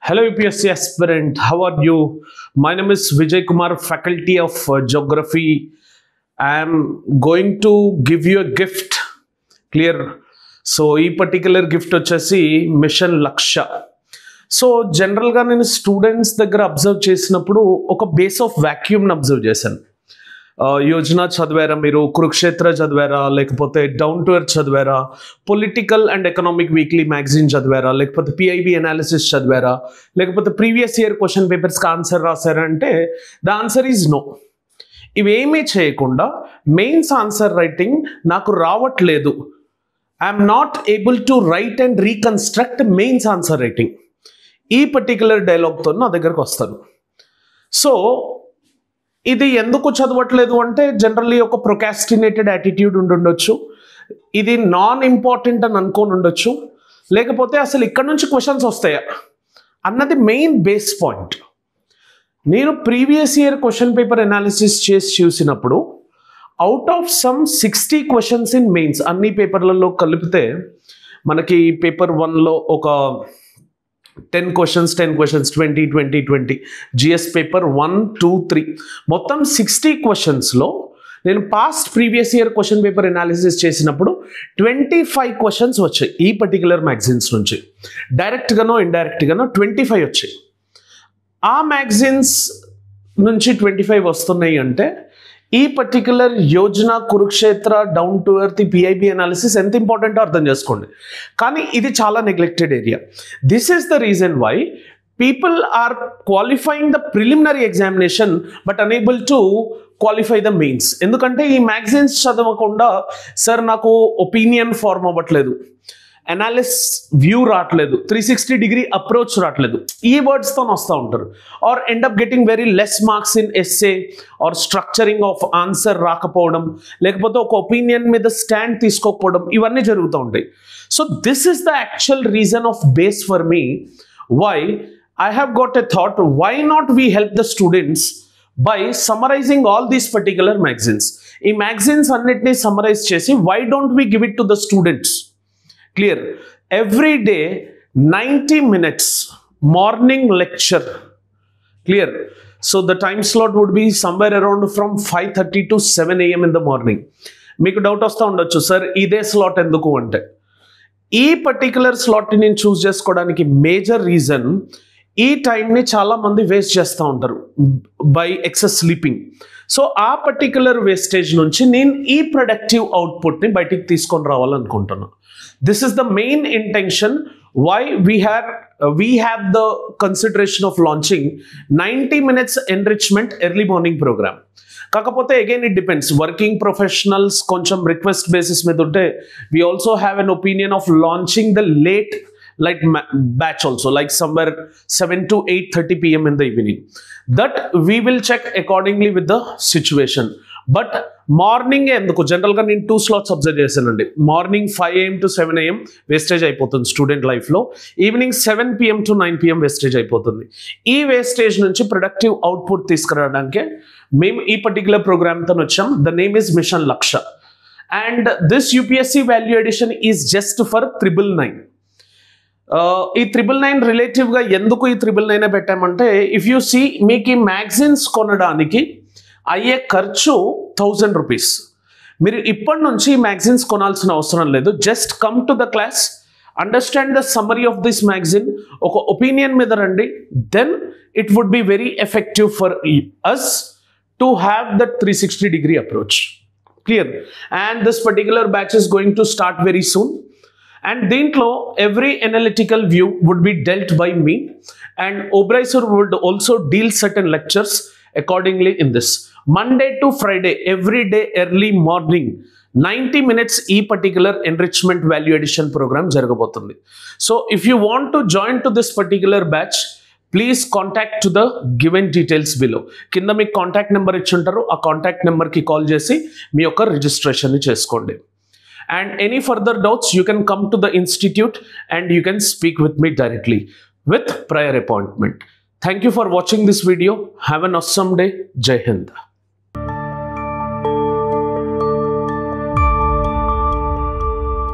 Hello UPSC aspirant, how are you? My name is Vijay Kumar, Faculty of Geography. I am going to give you a gift. Clear? So, this particular gift is Mission Laksha. So, general ga nenu students దగ్గర observe చేసినప్పుడు ఒక base of vacuum ని observe చేశాను. యోజన చదివారా మీరు, కురుక్షేత్ర చదివారా, లేకపోతే Down to Earth చదివారా, Political and Economic Weekly magazine చదివారా, లేకపోతే పిఐబి అనాలిసిస్ చదివారా, లేకపోతే ప్రీవియస్ ఇయర్ క్వశ్చన్ పేపర్స్కి ఆన్సర్ రాశారా అంటే ద ఆన్సర్ ఈజ్ నో. ఇవేమీ చేయకుండా మెయిన్స్ ఆన్సర్ రైటింగ్ నాకు రావట్లేదు, I'm not able to right and reconstruct mains answer writing, ఈ పర్టికులర్ డైలాగ్తో నా దగ్గరకు వస్తాను. సో ఇది ఎందుకు చదవట్లేదు అంటే జనరల్లీ ఒక ప్రొకాస్టినేటెడ్ యాటిట్యూడ్ ఉండొచ్చు, ఇది నాన్ ఇంపార్టెంట్ అని అనుకోని ఉండొచ్చు, లేకపోతే అసలు ఇక్కడ నుంచి క్వశ్చన్స్ వస్తాయా అన్నది మెయిన్ బేస్ పాయింట్. నేను previous year question paper analysis చేసి చూసినప్పుడు out of some 60 questions in mains అన్ని పేపర్లలో కలిపితే మనకి పేపర్ 1లో ఒక 10 questions 20 జిఎస్ పేపర్ 1, 2, 3 మొత్తం 60 క్వశ్చన్స్లో నేను past previous year question paper analysis చేసినప్పుడు 25 క్వశ్చన్స్ వచ్చాయి ఈ పర్టికులర్ మ్యాగజైన్స్ నుంచి. డైరెక్ట్గానో ఇండైరెక్ట్గానో 25 వచ్చాయి. ఆ మ్యాగజైన్స్ నుంచి 25 వస్తున్నాయి అంటే ఈ particular Yojana, Kurukshetra, down to earth, PIB analysis ఎంత ఇంపార్టెంటో అర్థం చేసుకోండి. కానీ ఇది చాలా neglected area. This is the reason why people are qualifying the preliminary examination but unable to qualify the mains. ఎందుకంటే ఈ మ్యాగజైన్స్ చదవకుండా సార్ నాకు ఒపీనియన్ ఫార్మ్ అవ్వట్లేదు, అనాలిసిస్ వ్యూ రావట్లేదు, 360 డిగ్రీ అప్రోచ్ రావట్లేదు, ఈ వర్డ్స్తో వస్తూ ఉంటారు. Or end up getting very less marks in essay or structuring of answer రాకపోవడం, లేకపోతే ఒక ఒపీనియన్ మీద స్టాండ్ తీసుకోకపోవడం, ఇవన్నీ జరుగుతూ ఉంటాయి. So this is the actual reason of base for me why I have got a thought, why not we help the students by summarizing all these particular magazines. ఈ magazines అన్నిటినీ summarize చేసి why don't we give it to the students. Clear? Every day 90 minutes morning lecture. Clear? So the time slot would be somewhere around from 5:30 to 7 AM in the morning. మీకు doubt వస్తూ ఉండొచ్చు, sir ఇదే slot ఎందుకు అంటే ఈ particular స్లాట్ని నేను చూస్ చేసుకోవడానికి major reason ఈ టైంని చాలామంది వేస్ట్ చేస్తూ ఉంటారు బై ఎక్సెస్ స్లీపింగ్. సో ఆ పర్టికులర్ వేస్టేజ్ నుంచి నేను ఈ ప్రొడక్టివ్ అవుట్పుట్ని బయటికి తీసుకొని రావాలనుకుంటున్నాను. This is the main intention why we have the consideration of launching 90 minutes enrichment early morning program. కాకపోతే again it depends, working professionals కొంచెం రిక్వెస్ట్ బేసిస్ మీద ఉంటే we also have an opinion of launching the late like batch also, like somewhere 7 to 8:30 PM in the evening. That we will check accordingly with the situation. But morning ఎందుకు జనరల్గా నేను 2 slots observe చేశానండి. Morning 5 AM to 7 AM wastage అయిపోతుంది student లైఫ్లో, evening 7 PM to 9 PM wastage అయిపోతుంది. ఈ wastage నుంచి productive output తీసుకురావడానికే మేము ఈ పర్టికులర్ ప్రోగ్రామ్తో వచ్చాం. The name is mission lakh and this UPSC value addition is just for 999. ఈ 999 రిలేటివ్గా ఎందుకు ఈ 999 పెట్టామంటే ఇఫ్ యూ సీ మీకు ఈ మ్యాగజైన్స్ కొనడానికి అయ్యే ఖర్చు 1000 రూపీస్. మీరు ఇప్పటి నుంచి మ్యాగజైన్స్ కొనాల్సిన అవసరం లేదు. Just come to the class, understand the summary of this magazine, ఒక ఒపీనియన్ మీద రండి, then it would be very effective for us to have that 360 degree approach. Clear? And this particular batch is going to start very soon. And దీంట్లో every analytical view would be dealt by me and Oberoi sir would also deal certain lectures accordingly in this. Monday to Friday, every day early morning 90 minutes ఈ particular enrichment value edition programme జరగబోతుంది. So if you want to join to this particular batch please contact to the given details below. కింద మీకు contact number ఇచ్చుంటారు, ఆ contact నెంబర్కి call చేసి మీ యొక్క రిజిస్ట్రేషన్ని చేసుకోండి. And any further doubts, you can come to the institute and you can speak with me directly with prior appointment. Thank you for watching this video. Have an awesome day. Jai Hind.